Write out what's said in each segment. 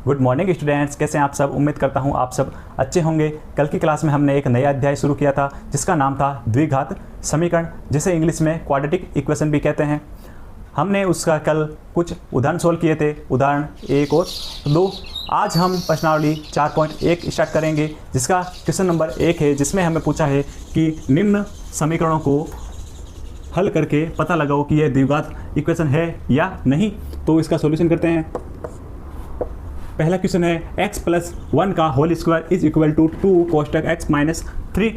Good morning students, कैसे हैं आप सब। उम्मीद करता हूं आप सब अच्छे होंगे। कल की क्लास में हमने एक नया अध्याय शुरू किया था जिसका नाम था द्विघात समीकरण, जिसे इंग्लिश में क्वाड्रेटिक इक्वेशन भी कहते हैं। हमने उसका कल कुछ उदाहरण सोल्व किए थे, उदाहरण 1 और 2। आज हम प्रश्नावली 4.1 स्टार्ट करेंगे, जिसका क्वेश्चन नंबर 1 है, जिसमें हमें पूछा है कि निम्न समीकरणों को हल करके पता लगाओ कि यह द्विघात इक्वेशन है या नहीं। तो इसका सॉल्यूशन करते हैं। पहला क्वेश्चन है x प्लस 1 का whole square is equal to 2 कोष्टक x माइनस 3।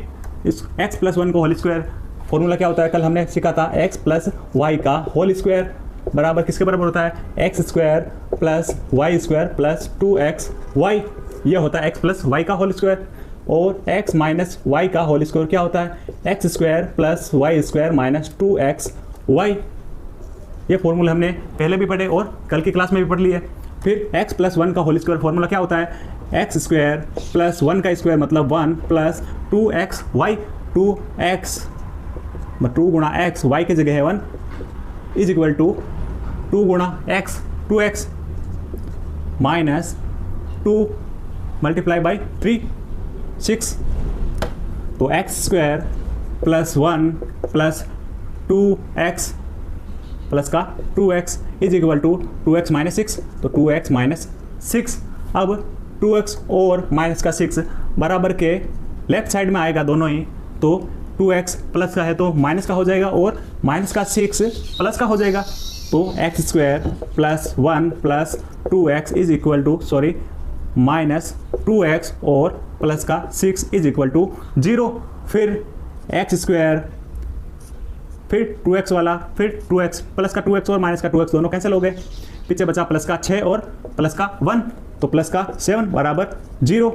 इस x प्लस 1 का होल स्क्वायर फॉर्मूला क्या होता है, कल हमने सीखा था। x प्लस वाई का होल स्क्वायर बराबर किसके बराबर होता है, X square plus Y square plus 2xy। यह होता है x प्लस वाई का होल स्क्वायर। और x माइनस वाई का होल स्क्वायर क्या होता है, X square plus Y square minus 2xy। ये फॉर्मूला हमने पहले भी पढ़े और कल की क्लास में भी पढ़ लिए। फिर x प्लस 1 का होल स्क्वायर फॉर्मूला क्या होता है, एक्स स्क्वायर प्लस 1 का स्क्वायर मतलब 1 प्लस 2xy। 2 गुणा x, y की जगह है 1, इज इक्वल टू 2 गुणा x 2x minus 2 multiply by 3 6। तो X square plus 1 plus 2x plus का 2x is equal to 2x minus 6। तो 2x माइनस 6। अब 2x और माइनस का 6 बराबर के लेफ्ट साइड में आएगा दोनों ही। तो 2x प्लस का है तो माइनस का हो जाएगा और माइनस का 6 प्लस का हो जाएगा। तो X square plus 1 plus 2x is equal to minus 2x और प्लस का 6 इज इक्वल टू 0। फिर एक्स स्क्वायर फिर 2x वाला फिर 2x प्लस का 2x और माइनस का 2x दोनों कैंसिल हो गए। पीछे बचा प्लस का 6 और प्लस का 1, तो प्लस का 7 बराबर 0।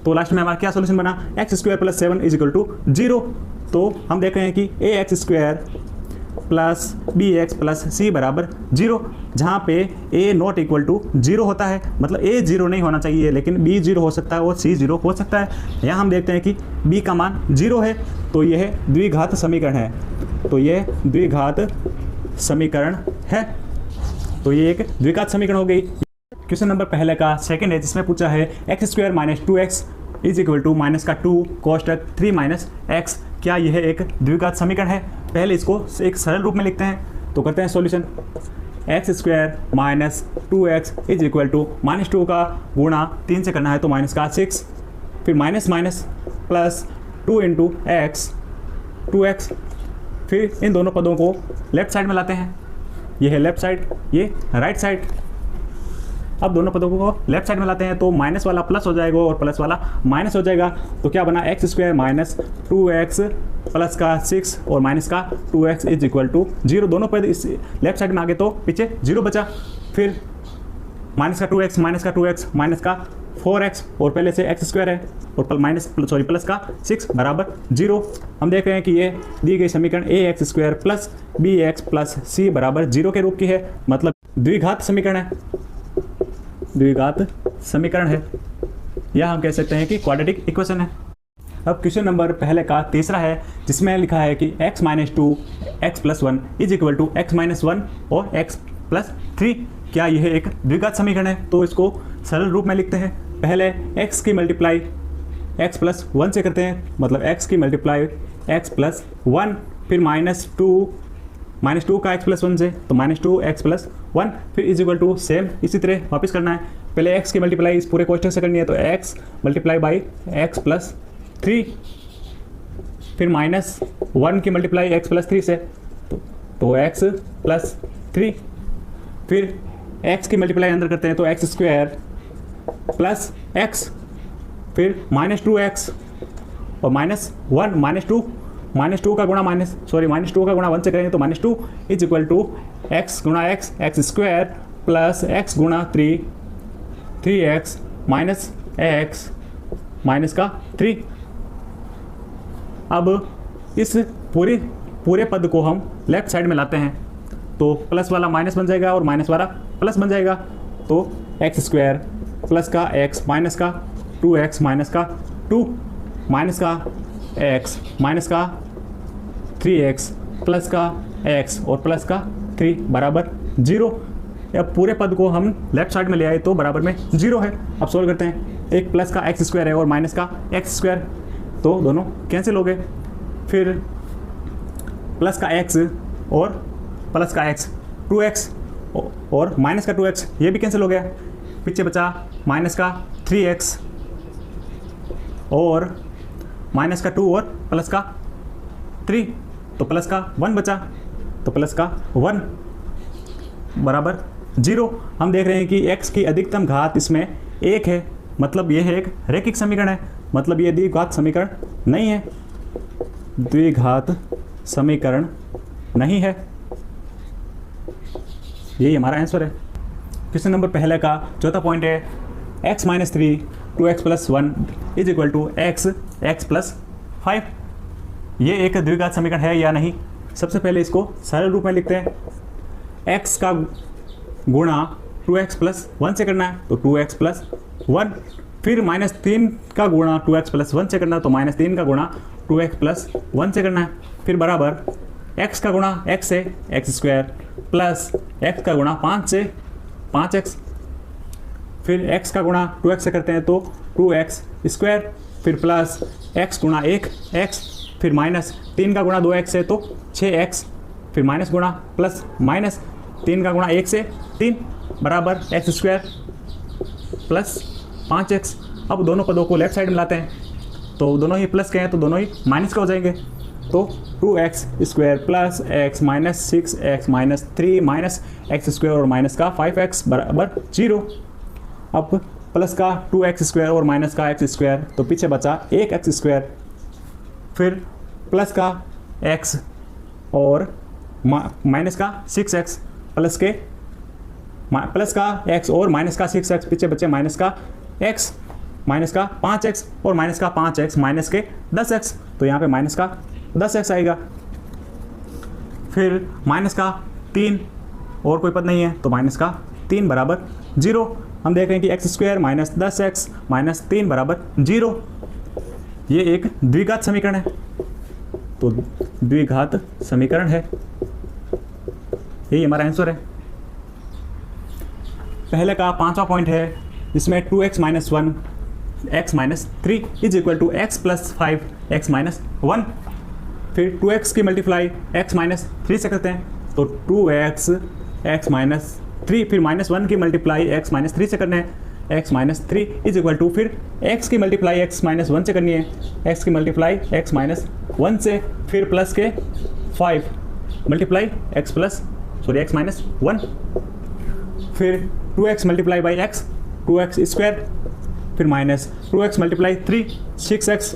तो लास्ट में हमारा क्या सोल्यूशन बना, x square plus 7 is equal to 0। तो हम देख रहे हैं कि a x square plus b x plus c बराबर 0, जहाँ पे a नॉट इक्वल टू 0 होता है। मतलब a 0 नहीं होना चाहिए, लेकिन b 0 हो सकता है और c 0 हो सकता है। यहाँ हम देखते हैं कि b का मान 0 है, तो यह द्विघात समीकरण है। तो यह द्विघात समीकरण है। तो ये एक द्विघात समीकरण हो गई। क्वेश्चन नंबर पहले का सेकंड है, जिसमें पूछा है X square minus 2x is equal to minus का 2 कोष्टक 3 माइनस x। क्या यह एक द्विघात समीकरण है? पहले इसको एक सरल रूप में लिखते हैं। तो करते हैं solution. X square minus 2x is equal to minus 2 का गुणा 3 से करना है तो माइनस का 6, फिर minus minus plus 2 into x 2x। फिर इन दोनों पदों को लेफ्ट साइड में लाते हैं। ये है लेफ्ट साइड, ये राइट साइड। अब दोनों पदों को लेफ्ट साइड में लाते हैं तो माइनस वाला प्लस हो जाएगा और प्लस वाला माइनस हो जाएगा। तो क्या बना, x square minus 2x plus का 6 और माइनस का 2x इज इक्वल टू 0। दोनों पद इस लेफ्ट साइड में आ गए तो पीछे 0 बचा। फिर माइनस का 2x माइनस का 2x माइनस का 4x और पहले से एक्स स्क्वायर है और प्लस का 6 बराबर 0। हम देख रहे हैं कि ये दी गई समीकरण a x square plus b x plus c बराबर 0 के रूप की है। मतलब द्विघात समीकरण है, द्विघात समीकरण है, या हम कह सकते हैं कि क्वाड्रेटिक इक्वेशन है। अब क्वेश्चन नंबर पहले का तीसरा है, जिसमें लिखा है कि x minus 2 x plus 1 is equal to x minus 1 और x प्लस 3। क्या यह एक द्विघात समीकरण है? तो इसको सरल रूप में लिखते हैं। पहले x की मल्टीप्लाई x प्लस 1 से करते हैं, मतलब x की मल्टीप्लाई x प्लस 1, फिर माइनस 2 का x प्लस 1 से तो माइनस 2 x प्लस 1, फिर इज इक्वल टू सेम इसी तरह वापस करना है। पहले x की मल्टीप्लाई इस पूरे कोष्टक से करनी है तो x multiply by x plus 3, फिर माइनस 1 की मल्टीप्लाई x प्लस 3 से तो x प्लस 3, फिर x की मल्टीप्लाई अंदर करते हैं तो x स्क्वायर प्लस x, फिर माइनस 2x और माइनस 1 माइनस 2 का गुणा माइनस 2 का गुणा 1 से करेंगे तो minus 2 is equal to x गुणा x स्क्वायर प्लस x गुणा 3x माइनस x माइनस का 3। अब इस पूरे पद को हम लेफ्ट साइड में लाते हैं तो प्लस वाला माइनस बन जाएगा और माइनस वाला प्लस बन जाएगा। तो एक्स स्क्वायर प्लस का x माइनस का 2x माइनस का 2 माइनस का x माइनस का 3x प्लस का x और प्लस का 3 बराबर 0। अब पूरे पद को हम लेफ्ट साइड में ले आए तो बराबर में 0 है। अब सोल्व करते हैं। एक प्लस का एक्स स्क्वायर है और माइनस का एक्स स्क्वायर, तो दोनों कैंसिल हो गए। फिर प्लस का एक्स और प्लस का एक्स 2x और माइनस का 2x ये भी कैंसिल हो गया। पीछे बचा माइनस का 3x और माइनस का 2 और प्लस का 3, तो प्लस का 1 बचा, तो प्लस का 1 बराबर 0। हम देख रहे हैं कि x की अधिकतम घात इसमें 1 है, मतलब ये है एक रैखिक समीकरण है, मतलब ये द्विघात समीकरण नहीं है, द्विघात समीकरण नहीं है। यही हमारा आंसर है। क्वेश्चन नंबर पहले का चौथा पॉइंट है x - 3 2x + 1 = x + 5। ये एक द्विघात समीकरण है या नहीं। सबसे पहले इसको सरल रूप में लिखते हैं। x का गुणा 2x + 1 से करना है तो 2x + 1, फिर -3 का गुणा 2x + 1 से करना है तो -3 का गुणा 2x + 1 से करना है, फिर बराबर x का गुणा x से x² प्लस x का गुणा 5 से 5x, फिर x का गुणा 2x से करते हैं तो 2x², फिर प्लस x गुणा 1x, फिर -3 का गुणा 2x से तो 6x, फिर माइनस गुणा प्लस -3 का गुणा 1 से 3 बराबर x² प्लस 5x। अब दोनों पदों को लेफ्ट साइड में लाते हैं तो दोनों ही प्लस के हैं तो दोनों ही माइनस के हो जाएंगे, तो 2x² plus x - 6x - 3 -x² और माइनस का 5x बराबर 0। अब प्लस का 2x² और माइनस का x², तो पीछे बचा 1x², फिर प्लस का x और माइनस का 6x, प्लस का x और माइनस का 6x, पीछे बचे माइनस का x, माइनस का 5x और माइनस का 5x माइनस के 10x, तो यहाँ पे माइनस का 10x आएगा। फिर माइनस का 3 और कोई पद नहीं है तो माइनस का 3 बराबर 0। हम देख रहे हैं कि x² - 10x - 3 बराबर 0। ये एक द्विघात समीकरण है, तो द्विघात समीकरण है, यही हमारा आंसर है। पहले का पांचवा पॉइंट है, इसमें 2x - 1 x - 3 = x + 5 x - 1। फिर 2x की मल्टीप्लाई x - 3 से करते हैं तो 2x x - 3, फिर -1 की मल्टीप्लाई x - 3 से करना है, x - 3 = फिर x की मल्टीप्लाई x - 1 से करनी है, x की मल्टीप्लाई x - 1 से, फिर प्लस के 5 मल्टीप्लाई x - 1, फिर 2x multiply by x 2x², फिर माइनस 2x मल्टीप्लाई 3 6x,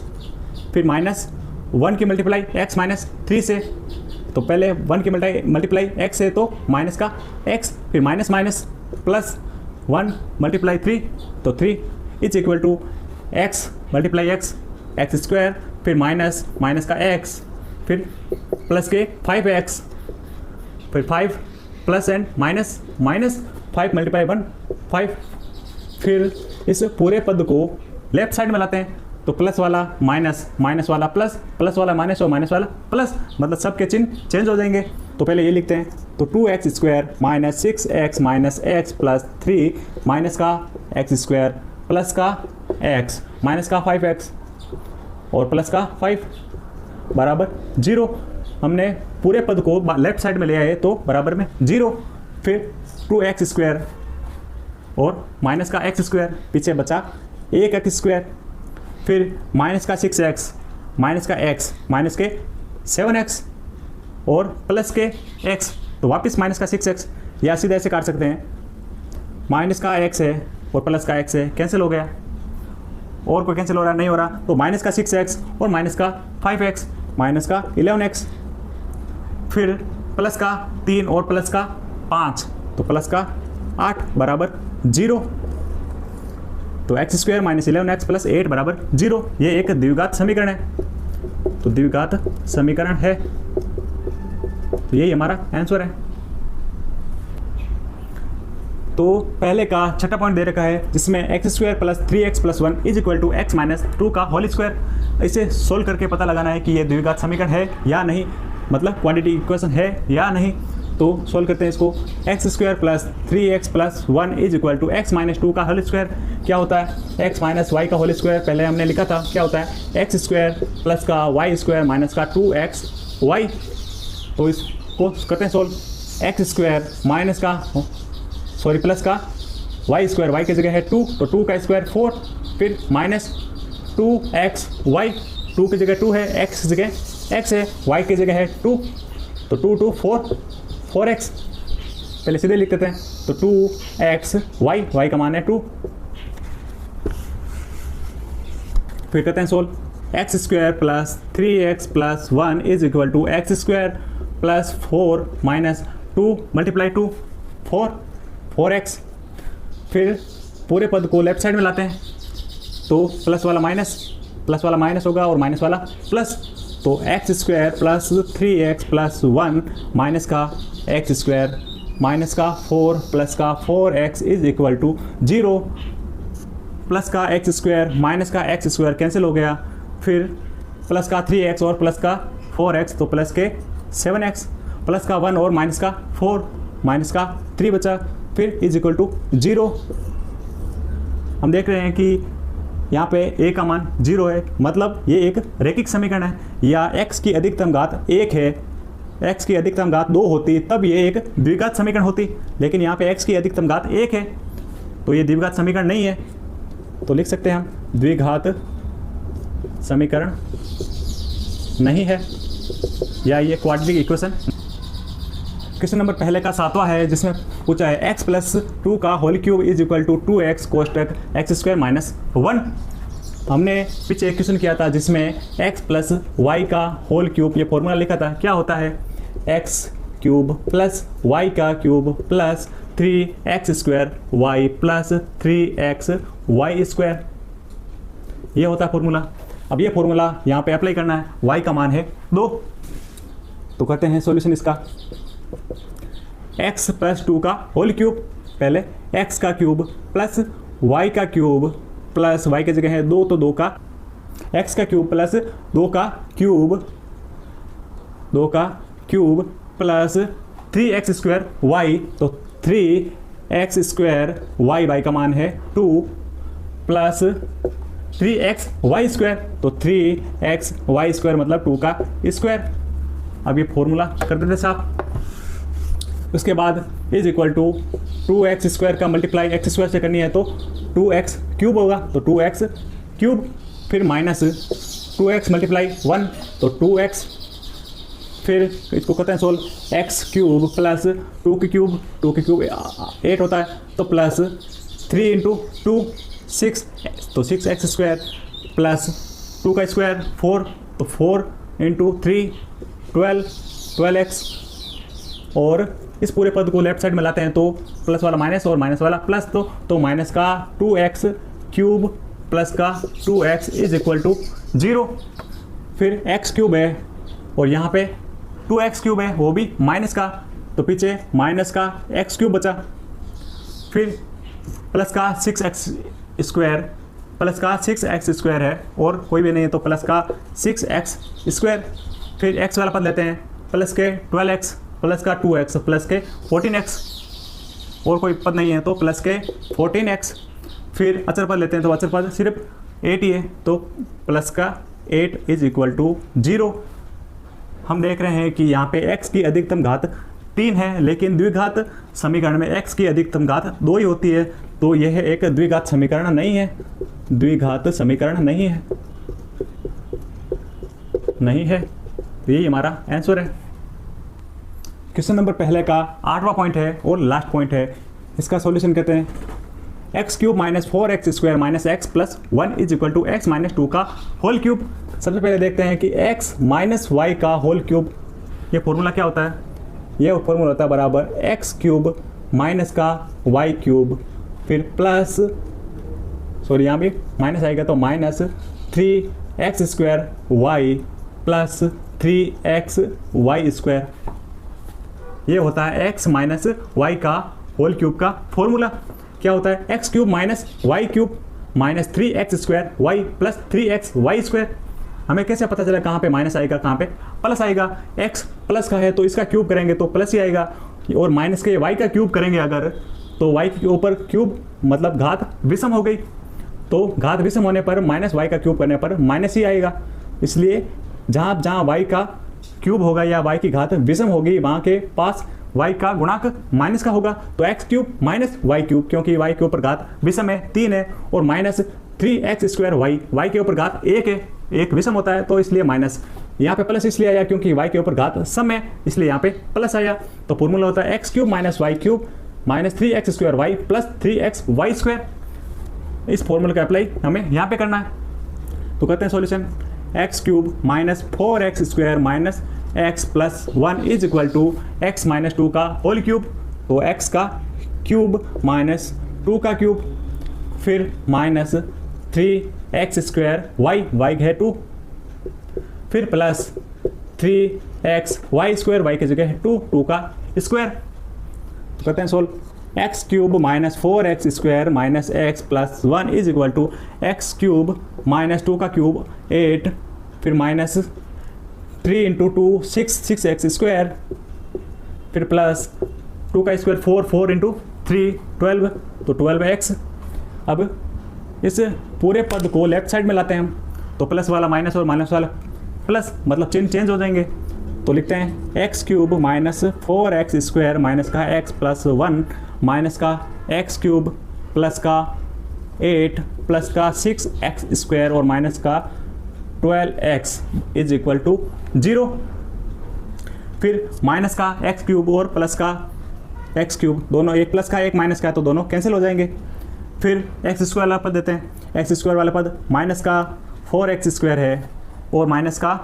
फिर -1 की मल्टीप्लाई x - 3 से, तो पहले 1 की मल्टीप्लाई x है तो माइनस का x, फिर माइनस प्लस 1 मल्टीप्लाई 3 तो 3 = x मल्टीप्लाई x x², फिर माइनस का x, फिर प्लस के 5x, फिर 5 प्लस एंड माइनस 5 मल्टीप्लाई 1 5। फिर इस पूरे पद को लेफ्ट साइड में लाते हैं तो प्लस वाला माइनस, माइनस वाला प्लस, प्लस वाला माइनस और माइनस वाला प्लस, मतलब सबके चिन्ह चेंज हो जाएंगे। तो पहले ये लिखते हैं तो 2x² - 6x - x plus 3 minus का x² प्लस का x माइनस का 5x और प्लस का 5 बराबर 0। हमने पूरे पद को लेफ्ट साइड में ले आए तो बराबर में 0। फिर 2x² और माइनस का x², पीछे बचा 1x², फिर माइनस का 6x माइनस का x माइनस के 7x और प्लस के x, तो वापस माइनस का 6x, या सीधे ऐसे काट सकते हैं, माइनस का x है और प्लस का x है, कैंसिल हो गया, और कोई कैंसिल हो रहा नहीं हो रहा, तो माइनस का 6x और माइनस का 5x माइनस का 11x, फिर प्लस का 3 और प्लस का 5 तो प्लस का 8 बराबर 0। तो x² - 11x प्लस 8 बराबर 0। ये एक द्विघात समीकरण है, तो द्विघात समीकरण है, तो यही हमारा आंसर है। तो पहले का छठा पॉइंट दे रखा है जिसमें x² प्लस 3x + 1 = x - 2 का होल स्क्वायर। इसे सोल्व करके पता लगाना है कि ये द्विघात समीकरण है या नहीं, मतलब क्वाड्रेटिक इक्वेशन है या नहीं। तो सॉल्व करते हैं इसको। X square plus 3x plus 1 is equal to X minus 2 का होल स्क्वायर क्या होता है, एक्स माइनस वाई का होल स्क्वायर पहले हमने लिखा था, क्या होता है एक्स स्क्वायर प्लस का वाई स्क्वायर माइनस का 2x वाई। तो इसको करते हैं सॉल्व, एक्स स्क्वायर माइनस का प्लस का वाई स्क्वायर, वाई की जगह है 2 तो 2 का स्क्वायर 4, फिर माइनस 2x वाई, 2 की जगह 2 है, x की जगह x है, y की जगह है 2 तो 2 2 4x, पहले सीधे लिख देते हैं तो 2x y का मान है 2। फिर करते हैं solve, X square plus 3x plus 1 is equal to X square plus 4 minus 2 multiply 2 4x। फिर पूरे पद को लेफ्ट साइड में लाते हैं तो प्लस वाला माइनस होगा और माइनस वाला प्लस, तो X square plus 3x plus 1 minus का एक्स स्क्वायर माइनस का 4 प्लस का 4x is equal to 0, plus का एक्स स्क्वायर माइनस का एक्स स्क्वायर कैंसिल हो गया, फिर प्लस का 3x और प्लस का 4x तो प्लस के 7x, प्लस का 1 और माइनस का 4 माइनस का 3 बचा, फिर इज इक्वल टू 0। हम देख रहे हैं कि यहाँ पे a का मान 0 है, मतलब ये एक रैखिक समीकरण है, या x की अधिकतम घात 1 है, x की अधिकतम घात 2 होती तब ये एक द्विघात समीकरण होती, लेकिन यहाँ पे x की अधिकतम घात 1 है तो ये द्विघात समीकरण नहीं है, तो लिख सकते हैं हम द्विघात समीकरण नहीं है, या ये क्वाड्रेटिक इक्वेशन। क्वेश्चन नंबर पहले का 7वां है जिसमें पूछा है x प्लस 2 का whole cube is equal to 2x कोष्टक एक्स स्क्वायर माइनस 1। हमने पीछे एक क्वेश्चन किया था जिसमें x प्लस वाई का होल क्यूब ये फॉर्मूला लिखा था, क्या होता है x क्यूब प्लस वाई का cube plus 3x square Y plus 3x Y square, ये होता है फॉर्मूला। अब ये फॉर्मूला यहाँ पे अप्लाई करना है, y का मान है 2, तो करते हैं सॉल्यूशन इसका। x प्लस 2 का होल क्यूब, पहले x का क्यूब प्लस y का क्यूब प्लस y की जगह है 2 तो 2 का x का क्यूब प्लस 2 का cube plus 3x square y तो 3x स्क्वायर y का मान है 2 प्लस 3x वाई स्क्वायर तो 3x वाई स्क्वायर मतलब 2 का स्क्वायर। अब ये फॉर्मूला कर देते साहब, उसके बाद is equal to 2x square का मल्टीप्लाई x स्क्वायर से करनी है तो 2x क्यूब होगा तो 2x क्यूब, फिर माइनस 2x मल्टीप्लाई 1 तो 2x, फिर इसको करते हैं सोल्व, x क्यूब प्लस 2 की क्यूब 8 होता है तो प्लस 3 इंटू 2 6 तो 6x स्क्वायर प्लस 2 का स्क्वायर 4 तो 4 इंटू 3 12x, और इस पूरे पद को लेफ्ट साइड में लाते हैं तो प्लस वाला माइनस और माइनस वाला प्लस, तो माइनस का 2x क्यूब प्लस का 2x इज इक्वल टू 0। फिर x क्यूब है और यहाँ पे 2x क्यूब है वो भी माइनस का, तो पीछे माइनस का x क्यूब बचा, फिर प्लस का 6x स्क्वायर है और कोई भी नहीं है तो प्लस का 6x स्क्वायर, फिर x वाला पद लेते हैं प्लस के 12x प्लस का 2x प्लस के 14x, और कोई पद नहीं है तो प्लस के 14x, फिर अचर पद लेते हैं तो अचर पद सिर्फ 8 ही है तो प्लस का 8 इज इक्वल टू 0। हम देख रहे हैं कि यहाँ पे x की अधिकतम घात 3 है, लेकिन द्विघात समीकरण में x की अधिकतम घात 2 ही होती है, तो यह एक द्विघात समीकरण नहीं है, द्विघात समीकरण नहीं है, तो यही हमारा आंसर है। क्वेश्चन नंबर पहले का 8वां पॉइंट है और लास्ट पॉइंट है, इसका सॉल्यूशन कहते हैं X cube minus 4x square minus X plus 1 is equal to X minus 2 का होल क्यूब। सबसे पहले देखते हैं कि x माइनस वाई का होल क्यूब, ये फॉर्मूला क्या होता है, ये फॉर्मूला होता है बराबर एक्स क्यूब माइनस का वाई क्यूब, फिर प्लस यहाँ भी माइनस आएगा तो minus 3x square Y plus 3x Y square, ये होता है x माइनस वाई का होल क्यूब का फॉर्मूला। क्या होता है x cube minus Y cube minus 3x square Y plus 3x Y square. हमें कैसे पता चला कहाँ पे माइनस आएगा कहाँ पे प्लस आएगा, x प्लस का है तो इसका क्यूब करेंगे तो प्लस ही आएगा, और माइनस के y का क्यूब करेंगे अगर तो y के ऊपर क्यूब मतलब घात विषम हो गई, तो घात विषम होने पर माइनस y का क्यूब करने पर माइनस ही आएगा। इसलिए जहाँ जहाँ y का क्यूब होगा या y की घात विषम होगी वहाँ के पास y का गुणांक माइनस का होगा, तो x cube minus y cube, क्योंकि y के ऊपर घात विषम है 3 है, और माइनस 3x² y के ऊपर घात 1 है, 1 विषम होता है तो इसलिए माइनस, यहाँ पे प्लस इसलिए आया क्योंकि y के ऊपर घात सम है इसलिए यहाँ पे प्लस आया। तो फॉर्मूला होता है x cube minus y cube minus 3x² y plus 3xy²। इस फॉर्मूले का अप्लाई हमें यहाँ पे करना है। तो करते हैं solution, x cube minus 4x² minus x plus 1 is equal to x minus 2 का होल क्यूब, तो x का क्यूब माइनस 2 का क्यूब, फिर माइनस 3x² y है 2, फिर प्लस 3xy² y की जगह है 2 का स्क्वायर। तो करते हैं solve, x cube minus 4x² minus x plus 1 is equal to x cube minus 2 का क्यूब 8, फिर माइनस 3 इंटू 2 6x², फिर प्लस 2 का स्क्वायर 4 इंटू 3 12, तो 12x। अब इस पूरे पद को लेफ्ट साइड में लाते हैं हम, तो प्लस वाला माइनस और माइनस वाला प्लस, मतलब चिन्ह चेंज हो जाएंगे। तो लिखते हैं x cube minus 4x² minus का x प्लस 1 माइनस का x क्यूब प्लस का 8 प्लस का 6x² और माइनस का 12x इज इक्वल टू 0। फिर माइनस का x क्यूब और प्लस का x क्यूब, दोनों एक प्लस का एक माइनस का है तो दोनों कैंसिल हो जाएंगे। फिर x² वाला पद देते हैं, x² वाला पद माइनस का 4x² है और माइनस का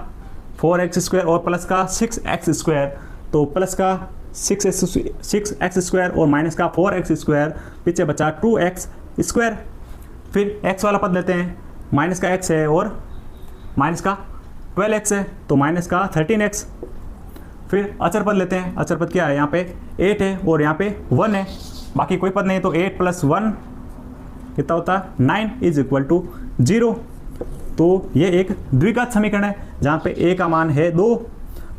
4x² और प्लस का 6x², तो प्लस का 6x² और माइनस का 4x², पीछे बचा 2x²। फिर x वाला पद लेते हैं, माइनस का x है और माइनस का 12x है तो माइनस का 13x। फिर अचर पद लेते हैं, अचर पद क्या है, यहाँ पे 8 है और यहाँ पे 1 है, बाकी कोई पद नहीं, तो 8 प्लस 1 कितना होता है 9 इज इक्वल टू 0। तो ये एक द्विघात समीकरण है जहाँ पे a का मान है 2,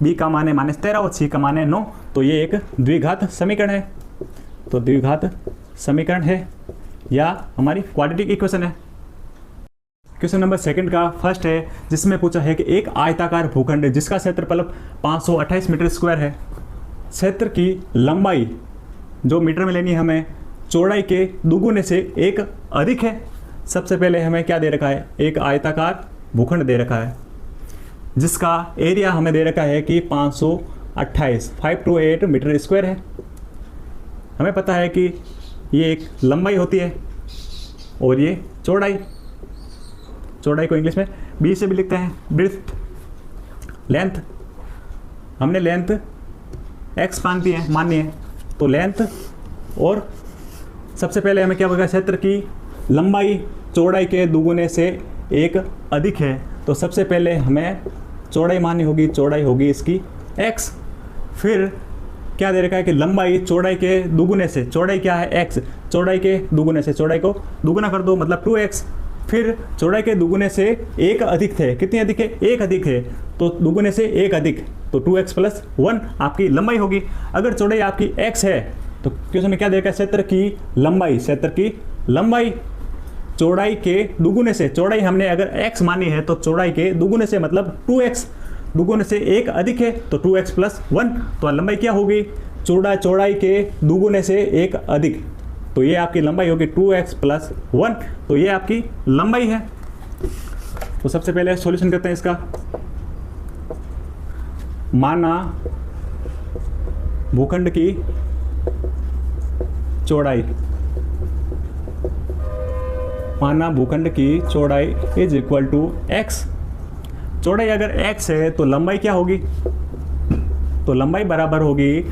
b का मान है -13 और c का मान है 9, तो ये एक द्विघात समीकरण है। तो द्विघात समीकरण है या हमारी क्वाड्रेटिक इक्वेशन है। क्वेश्चन नंबर 2 का फर्स्ट है जिसमें पूछा है कि एक आयताकार भूखंड जिसका क्षेत्रफल 528 मीटर स्क्वायर है, क्षेत्र की लंबाई जो मीटर में लेनी है हमें चौड़ाई के दुगुने से एक अधिक है। सबसे पहले हमें क्या दे रखा है, एक आयताकार भूखंड दे रखा है जिसका एरिया हमें दे रखा है कि 528 मीटर स्क्वायर है। हमें पता है कि ये एक लंबाई होती है और ये चौड़ाई को इंग्लिश में बी से भी लिखते हैं, ब्रेड्थ। लेंथ हमने लेंथ x माननी है, तो लेंथ, और सबसे पहले हमें क्या होगा, क्षेत्र की लंबाई चौड़ाई के दुगुने से एक अधिक है, तो सबसे पहले हमें चौड़ाई माननी होगी, चौड़ाई होगी इसकी x। फिर क्या दे रखा है कि लंबाई चौड़ाई के दुगुने से, चौड़ाई क्या है x, चौड़ाई के दुगुने से, चौड़ाई को दुगुना कर दो मतलब 2x। फिर चौड़ाई के दुगुने से एक अधिक है, कितनी अधिक है, एक अधिक है, तो दुगुने से एक अधिक, तो 2x प्लस 1 आपकी लंबाई होगी। अगर चौड़ाई आपकी x है तो क्वेश्चन में क्या देखा, क्षेत्र की लंबाई चौड़ाई के दुगुने से, चौड़ाई हमने अगर x मानी है तो चौड़ाई के दुगुने से मतलब 2x, दुगुने से एक अधिक है तो 2x प्लस 1, तो लंबाई क्या होगी, चौड़ाई के दुगुने से एक अधिक, तो ये आपकी लंबाई होगी 2x प्लस 1, तो ये आपकी लंबाई है। तो सबसे पहले सॉल्यूशन करते हैं इसका। माना भूखंड की चौड़ाई इज इक्वल टू x। चौड़ाई अगर x है तो लंबाई क्या होगी, तो लंबाई बराबर होगी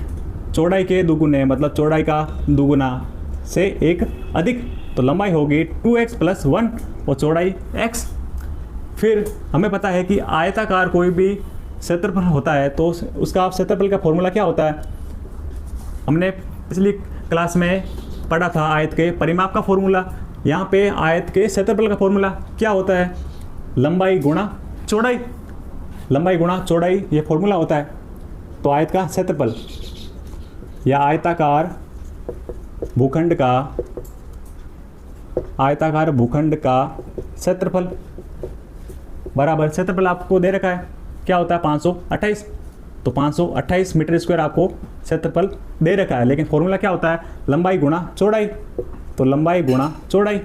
चौड़ाई के दुगुने, मतलब चौड़ाई का दुगुना से एक अधिक, तो लंबाई होगी 2x प्लस 1 और चौड़ाई x। फिर हमें पता है कि आयताकार कोई भी क्षेत्रफल होता है तो उसका क्षेत्रफल का फॉर्मूला क्या होता है, हमने पिछली क्लास में पढ़ा था आयत के परिमाप का फॉर्मूला। यहाँ पे आयत के क्षेत्रफल का फॉर्मूला क्या होता है, लंबाई गुणा चौड़ाई। लंबाई गुणा चौड़ाई ये फॉर्मूला होता है। तो आयत का क्षेत्रफल या आयताकार भूखंड का क्षेत्रफल बराबर, क्षेत्रफल आपको दे रखा है क्या होता है 528। तो 528 मीटर स्क्वायर आपको क्षेत्रफल दे रखा है, लेकिन फॉर्मूला क्या होता है लंबाई गुणा चौड़ाई। तो लंबाई गुणा चौड़ाई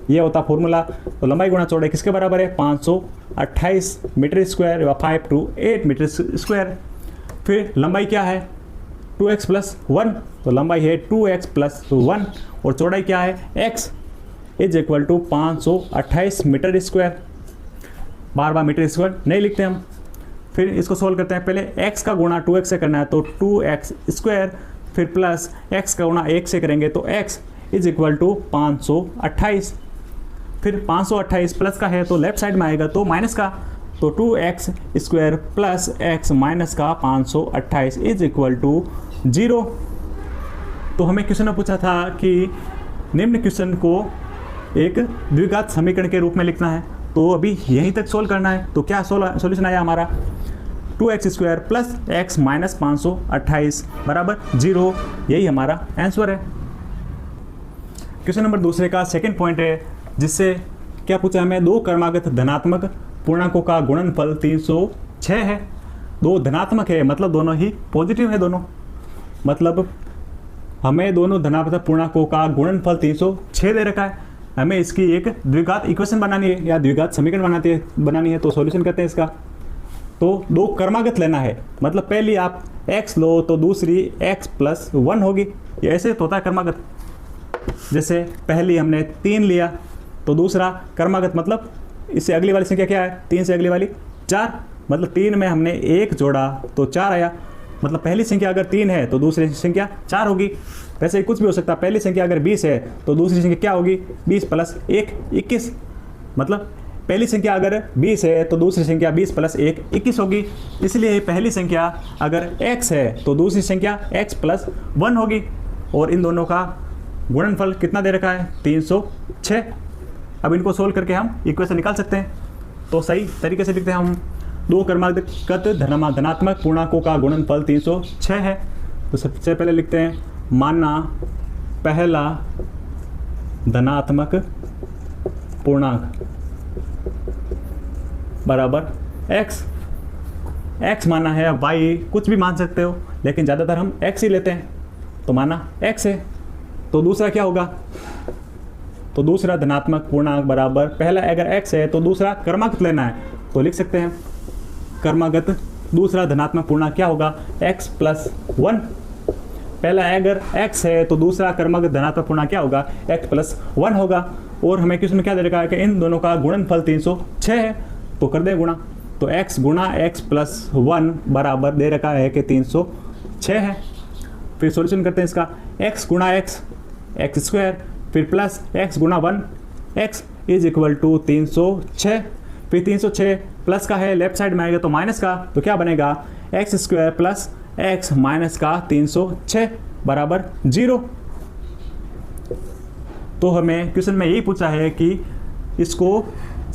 ये होता है फॉर्मूला। तो लंबाई गुणा चौड़ाई किसके बराबर है 528 मीटर स्क्वायर या 5 to 8 मीटर स्क्वायर। फिर लंबाई क्या है 2x + 1, तो लंबाई है 2x + 1 और चौड़ाई क्या है x = 528 मीटर स्क्वायर। बार बार मीटर स्क्वायर नहीं लिखते हम। फिर इसको सोल्व करते हैं। पहले x का गुणा 2x से करना है तो 2x², फिर प्लस x का गुणा 1 से करेंगे तो x = 528। फिर 528 प्लस का है तो लेफ्ट साइड में आएगा तो माइनस का, तो 2x² प्लस x माइनस का 528 = 0। तो हमें क्वेश्चन में पूछा था कि निम्न क्वेश्चन को एक द्विघात समीकरण के रूप में लिखना है, तो अभी यहीं तक सोल्व करना है। तो क्या सॉल्यूशन आया हमारा 2x² प्लस x माइनस 528 बराबर 0, यही हमारा आंसर है। क्वेश्चन नंबर दूसरे का सेकंड पॉइंट है, जिससे क्या पूछा हमें दो क्रमागत धनात्मक पूर्णांकों का गुणनफल 306 है। दो धनात्मक है मतलब दोनों ही पॉजिटिव है, दोनों मतलब हमें दोनों धनात्मक पूर्णांकों का गुणनफल 306 दे रखा है। हमें इसकी एक द्विघात इक्वेशन बनानी है या द्विघात समीकरण बनानी है। तो सॉल्यूशन करते हैं इसका। तो दो क्रमागत लेना है, मतलब पहली आप x लो तो दूसरी x + 1 होगी। ये ऐसे तो होता है क्रमागत। जैसे पहली हमने 3 लिया तो दूसरा क्रमागत मतलब इससे अगली वाली संख्या क्या है 3 से अगली वाली 4, मतलब 3 में हमने 1 जोड़ा तो 4 आया। मतलब पहली संख्या अगर 3 है तो दूसरी संख्या 4 होगी। वैसे ही कुछ भी हो सकता है। पहली संख्या अगर 20 है तो दूसरी संख्या क्या होगी 20 + 1 21। मतलब पहली संख्या अगर 20 है तो दूसरी संख्या 20 + 1 21 होगी। इसलिए पहली संख्या अगर x है तो दूसरी संख्या x + 1 होगी। और इन दोनों का गुणनफल कितना दे रखा है 306। अब इनको सोल्व करके हम इक्वेशन निकाल सकते हैं। तो सही तरीके से लिखते हैं हम, दो क्रमागत धनात्मक पूर्णांकों का गुणनफल 306 है। तो सबसे पहले लिखते हैं माना पहला धनात्मक पूर्णांक बराबर x माना है, y कुछ भी मान सकते हो लेकिन ज़्यादातर हम x ही लेते हैं। तो माना x है तो दूसरा क्या होगा, तो दूसरा धनात्मक पूर्णांक बराबर पहला अगर x है तो दूसरा क्रमागत लेना है। तो लिख सकते हैं क्रमागत दूसरा धनात्मक पूर्णांक क्या होगा x + 1। पहला अगर x है तो दूसरा क्रमागत धनात्मक पूर्णांक क्या होगा x + 1 होगा। और हमें क्वेश्चन में क्या दे रखा है कि इन दोनों का गुणनफल 306 है, तो कर दें गुणा। तो x गुणा x + 1 बराबर दे रखा है कि 306 है। फिर सॉल्यूशन करते हैं इसका, x गुणा x x², फिर प्लस x गुणा 1 x = 306। फिर 306 प्लस का है लेफ्ट साइड में आएगा तो माइनस का, तो क्या बनेगा x² प्लस x माइनस का 306 बराबर 0। तो हमें क्वेश्चन में यही पूछा है कि इसको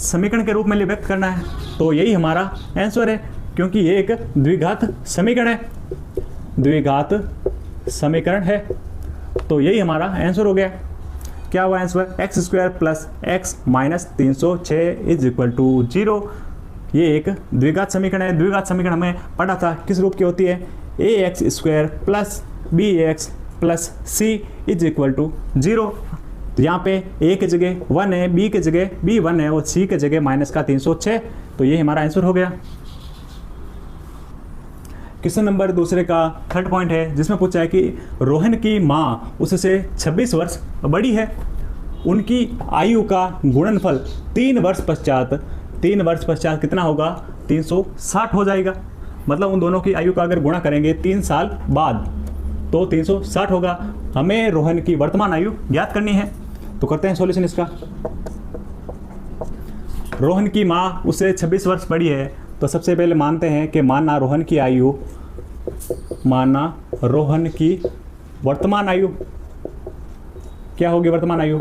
समीकरण के रूप में व्यक्त करना है। तो यही हमारा आंसर है, क्योंकि ये एक द्विघात समीकरण है, द्विघात समीकरण है। तो यही हमारा आंसर हो गया। क्या हुआ answer x² plus x minus 306 = 0। ये एक द्विघात समीकरण है। द्विघात समीकरण हमें पढ़ा था किस रूप की होती है, ax² plus bx plus c = 0। तो यहाँ पे a की जगह 1 है, b की जगह b 1 है और c की जगह माइनस का 306। तो ये हमारा आंसर हो गया। क्वेश्चन नंबर दूसरे का थर्ड पॉइंट है, जिसमें पूछा है कि रोहन की माँ उससे 26 वर्ष बड़ी है। उनकी आयु का गुणनफल 3 वर्ष पश्चात कितना होगा 360 हो जाएगा। मतलब उन दोनों की आयु का अगर गुणा करेंगे 3 साल बाद तो 360 होगा। हमें रोहन की वर्तमान आयु ज्ञात करनी है। तो करते हैं सॉल्यूशन इसका। रोहन की माँ उससे 26 वर्ष बड़ी है, तो सबसे पहले मानते हैं कि माना रोहन की वर्तमान आयु क्या होगी, वर्तमान आयु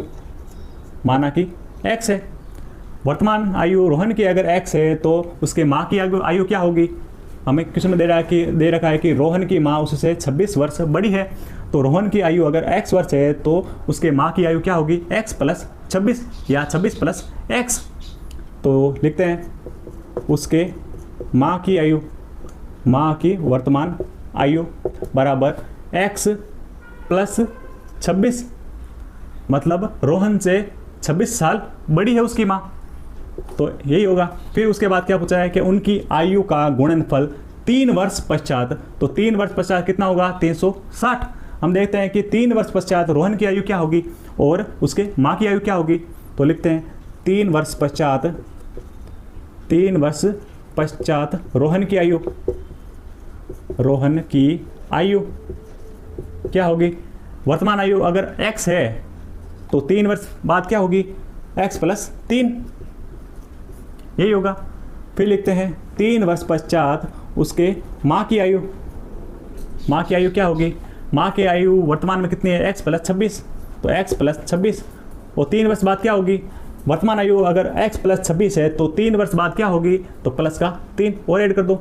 माना कि x है। वर्तमान आयु रोहन की अगर x है तो उसके माँ की आयु क्या होगी। हमें क्वेश्चन में दे रखा है कि रोहन की माँ उससे 26 वर्ष बड़ी है। तो रोहन की आयु अगर x वर्ष है तो उसके माँ की आयु क्या होगी, x प्लस 26 या 26 प्लस x। तो लिखते हैं उसके माँ की आयु, माँ की वर्तमान आयु बराबर x प्लस 26, मतलब रोहन से 26 साल बड़ी है उसकी माँ। तो यही होगा। फिर उसके बाद क्या पूछा है कि उनकी आयु का गुणनफल 3 वर्ष पश्चात। तो 3 वर्ष पश्चात कितना होगा, 360। हम देखते हैं कि 3 वर्ष पश्चात रोहन की आयु क्या होगी और उसके माँ की आयु क्या होगी। तो लिखते हैं 3 वर्ष पश्चात, 3 वर्ष पश्चात रोहन की आयु, रोहन की आयु क्या होगी, वर्तमान आयु अगर x है तो 3 वर्ष बाद क्या होगी, x प्लस 3, यही होगा। फिर लिखते हैं 3 वर्ष पश्चात उसके माँ की आयु, माँ की आयु क्या होगी, माँ की आयु वर्तमान में कितनी है, x प्लस 26, तो x प्लस 26। और 3 वर्ष बाद क्या होगी, वर्तमान आयु अगर x प्लस 26 है तो 3 वर्ष बाद क्या होगी, तो प्लस का 3 और ऐड कर दो,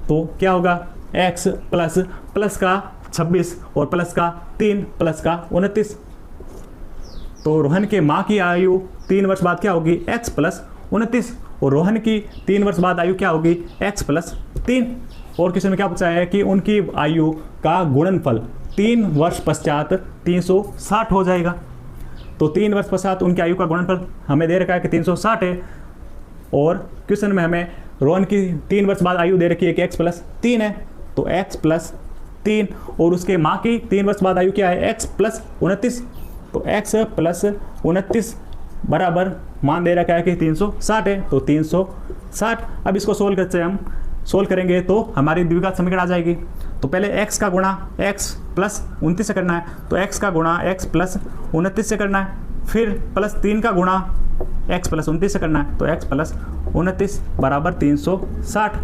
तो क्या होगा, x प्लस का 26 और प्लस का 3 प्लस का 29। तो रोहन के माँ की आयु 3 वर्ष बाद क्या होगी, x प्लस 29, और रोहन की 3 वर्ष बाद आयु क्या होगी, x प्लस 3। और क्वेश्चन में क्या पूछा है कि उनकी आयु का गुणनफल 3 वर्ष पश्चात 360 हो जाएगा। तो 3 वर्ष पश्चात उनकी आयु का गुणनफल हमें दे रखा है कि 360 है, और क्वेश्चन में हमें रोहन की 3 वर्ष बाद आयु दे रखी है कि x प्लस 3 है, तो x प्लस 3, और उसके माँ की 3 वर्ष बाद आयु क्या है, x प्लस 29, तो x प्लस 29 बराबर मान दे रखा है कि 360 है, तो 360। अब इसको सोल्व करते हैं, हम सोल्व करेंगे तो हमारी द्विघात समीकरण आ जाएगी। तो पहले x का गुणा x प्लस 29 से करना है, तो x का गुणा x प्लस 29 से करना है, फिर प्लस 3 का गुणा x प्लस 29 से करना है, तो x प्लस 29 बराबर 360।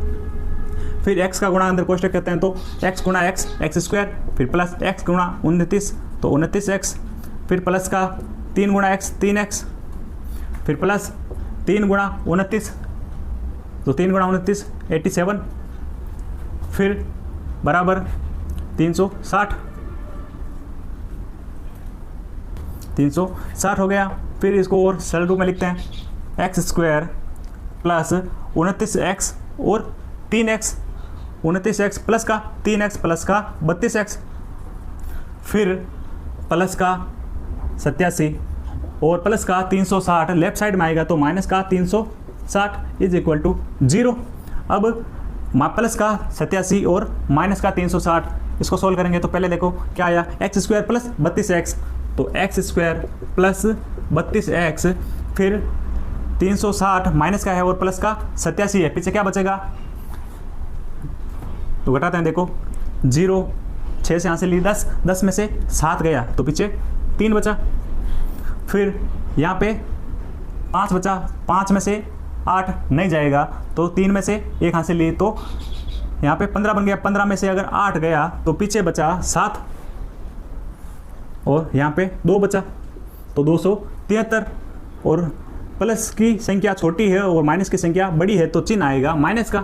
फिर x का गुणा अंदर कोष्टक करते हैं, तो x गुणा x स्क्वायर, फिर प्लस x गुणा 29 तो 29x, फिर प्लस का 3 गुणा x 3x, फिर प्लस 3 गुणा 29 तो 3 गुणा 29 87, फिर बराबर 360 हो गया। फिर इसको और सरल रूप में लिखते हैं, x स्क्वायर प्लस 29x और 3x, 29x प्लस का 3x प्लस का 32x, फिर प्लस का 87 और प्लस का 360 लेफ्ट साइड में आएगा, तो माइनस का 360 इज इक्वल टू 0। अब प्लस का 87 और माइनस का 360, इसको सोल्व करेंगे तो पहले देखो क्या आया, एक्स स्क्वायर प्लस 32x, तो एक्स स्क्वायर प्लस 32x, फिर 360 माइनस का है और प्लस का 87 है, पीछे क्या बचेगा, तो घटाते हैं, देखो 0 6 से यहाँ से ली 10 में से 7 गया तो पीछे 3 बचा, फिर यहाँ पे 5 बचा, 5 में से 8 नहीं जाएगा तो 3 में से 1 हासिल ली, तो यहाँ पे 15 बन गया, 15 में से अगर 8 गया तो पीछे बचा 7 और यहाँ पे 2 बचा, तो 273, और प्लस की संख्या छोटी है और माइनस की संख्या बड़ी है तो चिन्ह आएगा माइनस का,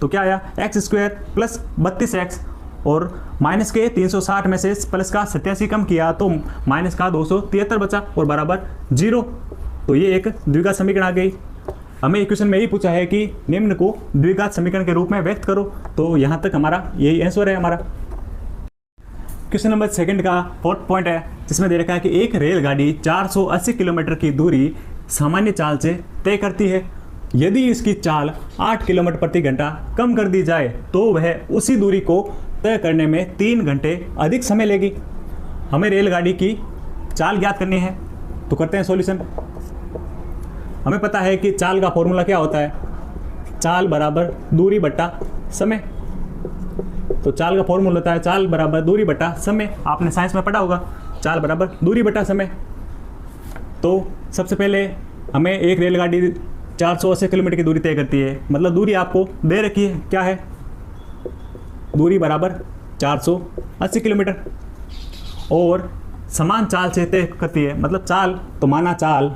तो क्या आया, एक्स स्क्वायर प्लस 32x और माइनस के 360 में से प्लस का 87 कम किया तो माइनस का 273 बचा और बराबर 0। तो ये एक द्विघात समीकरण आ गई। हमें क्वेश्चन में यही पूछा है कि निम्न को द्विघात समीकरण के रूप में व्यक्त करो, तो यहाँ तक हमारा यही आंसर है हमारा। क्वेश्चन नंबर 2 का 4th पॉइंट है, जिसमें दे रखा है कि एक रेलगाड़ी 480 किलोमीटर की दूरी सामान्य चाल से तय करती है। यदि इसकी चाल 8 किलोमीटर प्रति घंटा कम कर दी जाए तो वह उसी दूरी को तय करने में 3 घंटे अधिक समय लेगी। हमें रेलगाड़ी की चाल ज्ञात करनी है, तो करते हैं सॉल्यूशन। हमें पता है कि चाल का फॉर्मूला क्या होता है, चाल बराबर दूरी बट्टा समय। तो चाल का फॉर्मूला होता है चाल बराबर दूरी बट्टा समय, आपने साइंस में पढ़ा होगा, चाल बराबर दूरी बट्टा समय। तो सबसे पहले हमें एक रेलगाड़ी 480 किलोमीटर की दूरी तय करती है, मतलब दूरी आपको दे रखी है, क्या है, दूरी बराबर 480 किलोमीटर, और समान चाल से तय करती है, मतलब चाल, तो माना चाल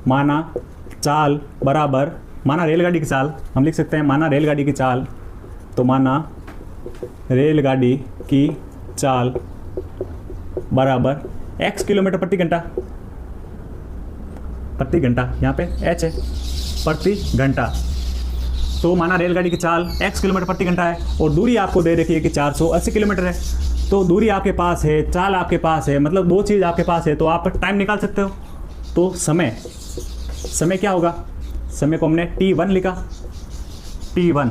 माना चाल बराबर, माना रेलगाड़ी की चाल, हम लिख सकते हैं माना रेलगाड़ी की चाल, तो माना रेलगाड़ी की चाल बराबर x किलोमीटर प्रति घंटा, प्रति घंटा, यहाँ पे h है, प्रति घंटा। तो माना रेलगाड़ी की चाल x किलोमीटर प्रति घंटा है और दूरी आपको दे रखी है कि 480 किलोमीटर है। तो दूरी आपके पास है, चाल आपके पास है, मतलब दो चीज़ आपके पास है, तो आप टाइम निकाल सकते हो। तो समय क्या होगा, समय को हमने t1 लिखा, t1।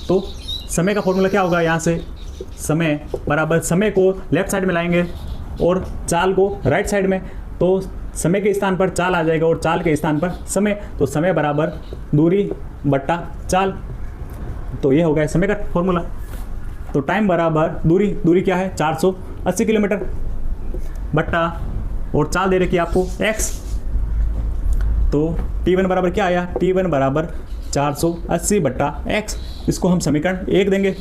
तो समय का फॉर्मूला क्या होगा, यहाँ से समय बराबर, समय को लेफ्ट साइड में लाएंगे और चाल को राइट साइड में, तो समय के स्थान पर चाल आ जाएगा और चाल के स्थान पर समय, तो समय बराबर दूरी बट्टा चाल। तो ये हो गया समय का फॉर्मूला। तो टाइम बराबर दूरी क्या है 480 किलोमीटर बट्टा, और चाल दे रखी है आपको x। तो t1 बराबर क्या आया, t1 बराबर 480 बट्टा x। इसको हम समीकरण 1 देंगे।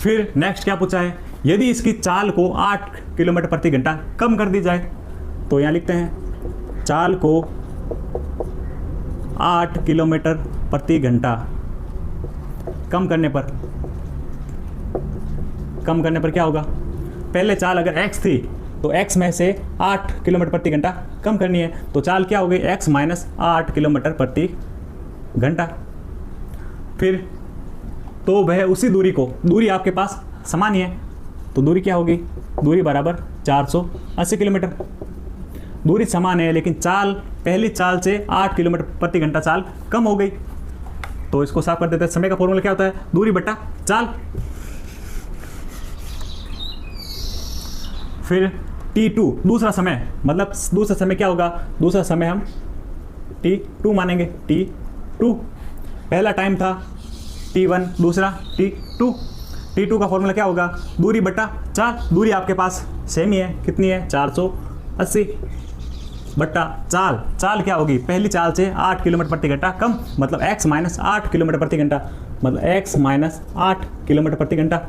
फिर नेक्स्ट क्या पूछा है, यदि इसकी चाल को 8 किलोमीटर प्रति घंटा कम कर दी जाए, तो यहाँ लिखते हैं चाल को 8 किलोमीटर प्रति घंटा कम करने पर क्या होगा, पहले चाल अगर x थी तो x में से 8 किलोमीटर प्रति घंटा कम करनी है, तो चाल क्या हो गई x माइनस 8 किलोमीटर प्रति घंटा। फिर तो वह उसी दूरी को, दूरी आपके पास समान ही है, तो दूरी क्या होगी, दूरी बराबर 480 किलोमीटर। दूरी समान है लेकिन चाल पहली चाल से 8 किलोमीटर प्रति घंटा चाल कम हो गई। तो इसको साफ कर देते हैं। समय का फॉर्मूला क्या होता है, दूरी बट्टा चाल। फिर t2 दूसरा समय, मतलब दूसरा समय क्या होगा, दूसरा समय हम t2 मानेंगे। t2 पहला टाइम था t1, दूसरा t2 का फॉर्मूला क्या होगा, दूरी बट्टा चाल। दूरी आपके पास सेम ही है, कितनी है 480 बट्टा चाल क्या होगी, पहली चाल से 8 किलोमीटर प्रति घंटा कम, मतलब x माइनस 8 किलोमीटर प्रति घंटा, मतलब x माइनस 8 किलोमीटर प्रति घंटा।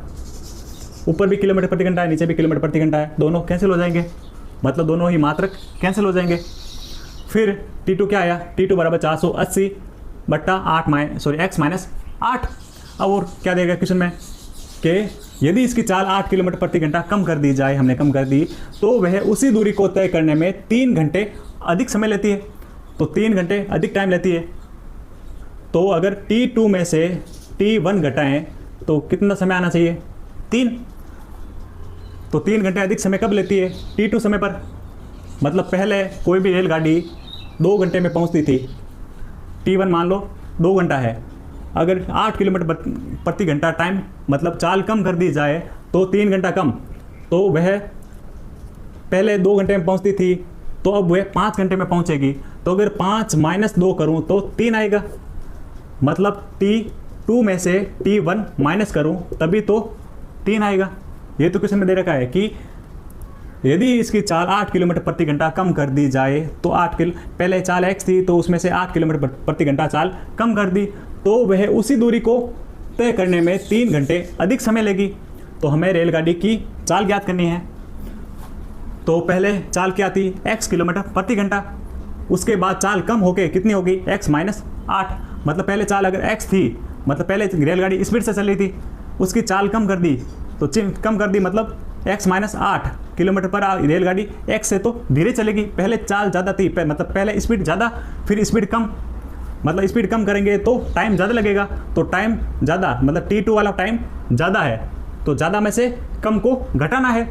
ऊपर भी किलोमीटर प्रति घंटा है, नीचे भी किलोमीटर प्रति घंटा है, दोनों कैंसिल हो जाएंगे, मतलब दोनों ही मात्रक कैंसिल हो जाएंगे। फिर t2 क्या आया, t2 बराबर 480 बट्टा x माइनस 8। अब और क्या देगा क्वेश्चन में कि यदि इसकी चाल 8 किलोमीटर प्रति घंटा कम कर दी जाए, हमने कम कर दी, तो वह उसी दूरी को तय करने में 3 घंटे अधिक समय लेती है। तो 3 घंटे अधिक टाइम लेती है। तो अगर t2 में से t1 घटाएं तो कितना समय आना चाहिए, 3। तो 3 घंटे अधिक समय कब लेती है, t2 समय पर। मतलब पहले कोई भी रेलगाड़ी 2 घंटे में पहुंचती थी, t1 मान लो 2 घंटा है, अगर 8 किलोमीटर प्रति घंटा टाइम मतलब चाल कम कर दी जाए तो 3 घंटा कम, तो वह पहले 2 घंटे में पहुंचती थी, तो अब वह 5 घंटे में पहुंचेगी। तो अगर 5 माइनस 2 करूं तो 3 आएगा, मतलब t2 में से t1 माइनस करूं तभी तो 3 आएगा। ये तो क्वेश्चन में दे रखा है कि यदि इसकी चाल 8 किलोमीटर प्रति घंटा कम कर दी जाए, तो पहले चाल x थी तो उसमें से 8 किलोमीटर प्रति घंटा चाल कम कर दी, तो वह उसी दूरी को तय करने में 3 घंटे अधिक समय लेगी। तो हमें रेलगाड़ी की चाल ज्ञात करनी है। तो पहले चाल क्या थी, x किलोमीटर प्रति घंटा, उसके बाद चाल कम होके कितनी होगी, x माइनस 8। मतलब पहले चाल अगर x थी, मतलब पहले रेलगाड़ी स्पीड से चल रही थी, उसकी चाल कम कर दी, तो कम कर दी मतलब x माइनस 8 किलोमीटर पर रेलगाड़ी x से तो धीरे चलेगी। पहले चाल ज़्यादा थी, मतलब पहले स्पीड ज़्यादा फिर स्पीड कम, मतलब स्पीड कम करेंगे तो टाइम ज़्यादा लगेगा। तो टाइम ज़्यादा मतलब t2 वाला टाइम ज़्यादा है, तो ज़्यादा में से कम को घटाना है।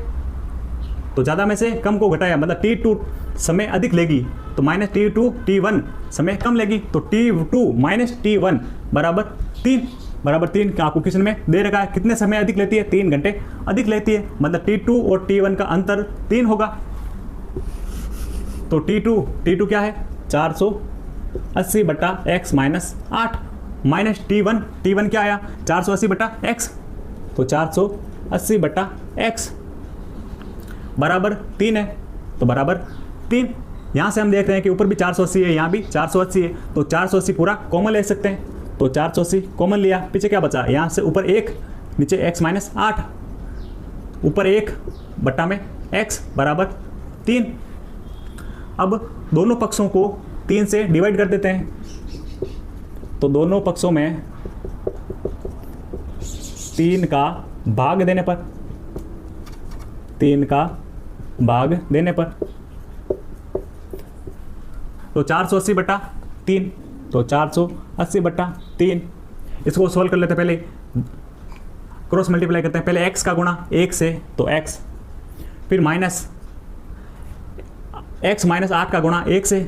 तो ज़्यादा में से कम को घटाया मतलब t2 समय अधिक लेगी, तो माइनस t2 t1 समय कम लेगी। तो t2 माइनस t1 बराबर 3 का आपको क्वेश्चन में दे रखा है। कितने समय अधिक लेती है, 3 घंटे अधिक लेती है, मतलब t2 और t1 का अंतर 3 होगा। तो t2 क्या है 480 बटा x माइनस 8 माइनस t1 क्या आया 480 बटा x, तो 480 बटा x बराबर 3 है, तो बराबर 3। यहाँ से हम देख रहे हैं कि ऊपर भी 480 है, यहाँ भी 480 है, तो 480 पूरा कॉमन ले सकते हैं। तो 480 कॉमन लिया, पीछे क्या बचा, यहाँ से ऊपर 1 नीचे x माइनस 8, ऊपर 1 बट्टा में x बराबर 3। अब दोनों पक्षों को 3 से डिवाइड कर देते हैं, तो दोनों पक्षों में 3 का भाग देने पर 3 का भाग देने पर तो 480 बटा 3, तो 480 बटा 3। इसको सॉल्व कर लेते हैं, पहले क्रॉस मल्टीप्लाई करते हैं। पहले x का गुणा 1 से तो x, फिर माइनस x माइनस 8 का गुणा 1 से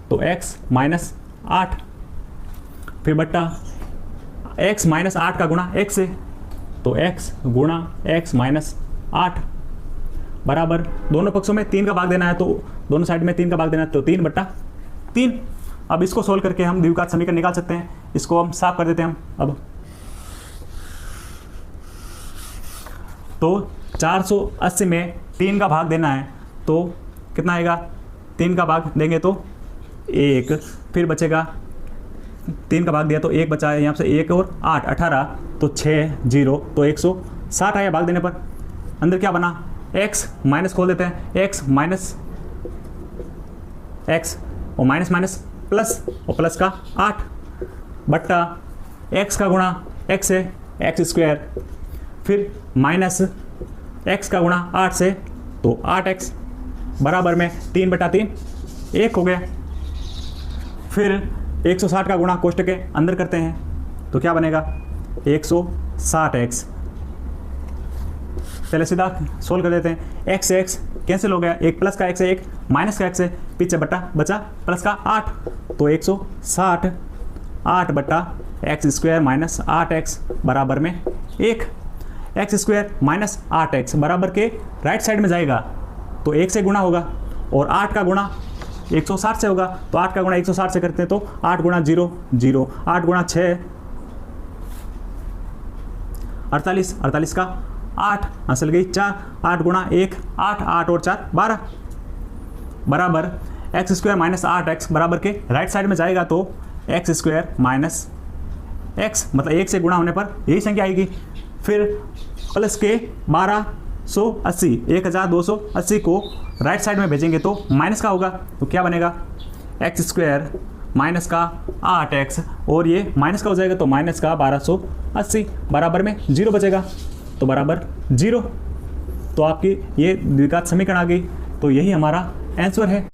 तो x माइनस 8, फिर बट्टा x माइनस 8 का गुणा x से तो x गुणा x माइनस 8 बराबर दोनों पक्षों में 3 का भाग देना है, तो दोनों साइड में 3 का भाग देना है, तो 3 बट्टा 3। अब इसको सोल्व करके हम द्विघात समीकरण निकाल सकते हैं। इसको हम साफ कर देते हैं हम अब। तो 480 में 3 का भाग देना है तो कितना आएगा, 3 का भाग देंगे तो 1, फिर बचेगा 3 का भाग दिया तो 1 बचा है, यहाँ से 1 और 8 18, तो 6 0, तो 160 आया भाग देने पर। अंदर क्या बना, x माइनस खोल देते हैं, x माइनस x और माइनस माइनस प्लस, और प्लस का 8 बट्टा x का गुणा x से x स्क्वायर, फिर माइनस x का गुणा 8 से तो 8x बराबर में 3 बटा 3 1 हो गया। फिर 160 का गुणा कोष्टक के अंदर करते हैं तो क्या बनेगा 160x। पहले सीधा सोल्व कर देते हैं, x से x कैंसिल हो गया, एक प्लस का x है, एक माइनस का x है, पीछे बटा बचा प्लस का 8, तो 160 8 बटा x स्क्वायर माइनस 8x बराबर में 1। x स्क्वायर माइनस 8x बराबर के राइट साइड में जाएगा तो 1 से गुणा होगा, और 8 का गुणा 160 से होगा, तो 8 का गुणा 160 से करते हैं तो 8 गुणा 0 0, 8 गुणा 6 48, 48 का 8 हासिल गई 4, 8 गुणा 1 8, 8 और 4 12 बराबर एक्स स्क्वायर माइनस 8x बराबर के राइट साइड में जाएगा तो एक्स स्क्वायर माइनस एक्स, मतलब 1 से गुणा होने पर यही संख्या आएगी। फिर प्लस के 1280 1280 को राइट साइड में भेजेंगे तो माइनस का होगा, तो क्या बनेगा एक्स स्क्वायर माइनस का 8x, और ये माइनस का हो जाएगा तो माइनस का 1280 बराबर में 0 बचेगा, तो बराबर 0। तो आपकी ये द्विघात समीकरण आ गई, तो यही हमारा आंसर है।